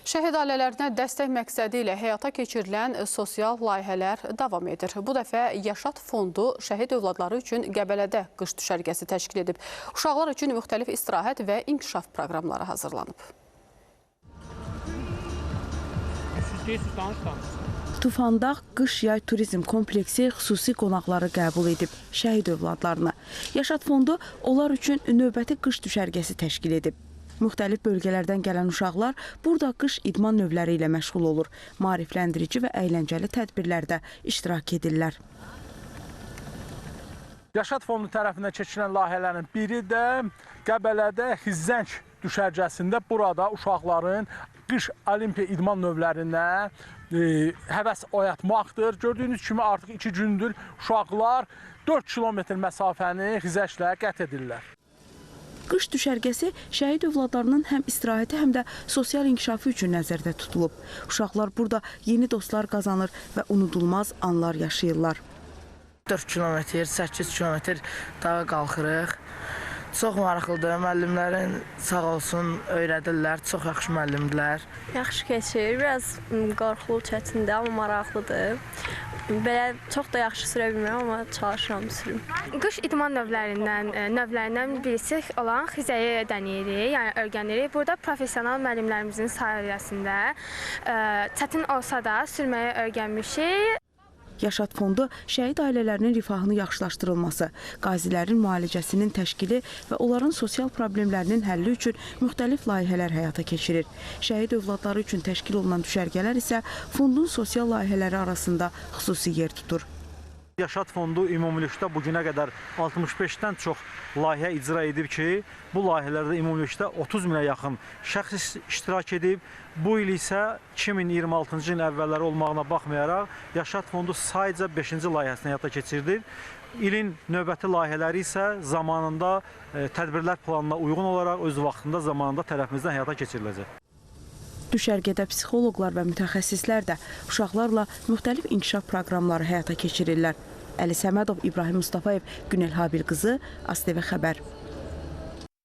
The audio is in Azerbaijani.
Şəhid ailələrinə dəstək məqsədi ilə həyata keçirilən sosial layihələr davam edir. Bu dəfə Yaşad Fondu şəhid övladları üçün Qəbələdə qış düşərgəsi təşkil edib. Uşaqlar üçün müxtəlif istirahət və inkişaf proqramları hazırlanıb. Tufandağ qış-yay turizm kompleksi xüsusi qonaqları qəbul edib şəhid övladlarını. Yaşad Fondu onlar üçün növbəti qış düşərgəsi təşkil edib. Müxtəlif bölgələrdən gələn uşaqlar burada qış idman növləri ilə məşğul olur. Maarifləndirici və əyləncəli tədbirlərdə iştirak edirlər. Yaşad Fondu tərəfindən keçirilən layihələrin biri də Qəbələdə Xizəng düşərgəsində burada uşaqların qış olimpiya idman növlərinə həvəs oyatmaqdır. Gördüyünüz kimi artıq 2 gündür uşaqlar 4 kilometr məsafəni xizəklə qət edirlər. Qış düşərgəsi şəhid övladlarının həm istirahəti, həm də sosial inkişafı üçün nəzərdə tutulub. Uşaqlar burada yeni dostlar qazanır və unudulmaz anlar yaşayırlar. 4 kilometr, 8 kilometr dağa qalxırıq. Çox maraqlıdır. Müəllimlərin sağ olsun öyrədirlər. Çox yaxşı müəllimdilər. Yaxşı keçir. Biraz qorxulu, çətindir, amma maraqlıdır. Belə çox da yaxşı sürə bilmirəm, amma çalışıram sürüm. Qış idman növlərindən birisi olan xizəyi dəniyirik, yəni öyrənirik. Burada professional müəllimlərimizin sayəsində çətin olsa da sürməyi öyrənmişik. Yaşad Fondu şəhid ailələrinin rifahını yaxşılaşdırılması, qazilərin müalicəsinin təşkili və onların sosial problemlərinin həlli üçün müxtəlif layihələr həyata keçirir. Şəhid övladları üçün təşkil olunan düşərgələr isə fondun sosial layihələri arasında xüsusi yer tutur. Yaşad Fondu ümumilikdə bugünə qədər 65-dən çox layihə icra edib ki, bu layihələrdə ümumilikdə 30 minə yaxın şəxs iştirak edib. Bu il isə 2026-cı ilin əvvəlləri olmağına baxmayaraq, Yaşad Fondu sadəcə 5-ci layihəsini həyata keçirdir. İlin növbəti layihələri isə zamanında tədbirlər planına uyğun olaraq öz vaxtında zamanında tərəfimizdən həyata keçiriləcək. Düşərgədə psixoloqlar və mütəxəssislər də uşaqlarla müxtəlif inkişaf proqramları həyata keçirirlər. Əli Səmədov, İbrahim Mustafayev, Günel Habil qızı, ASTV Xəbər.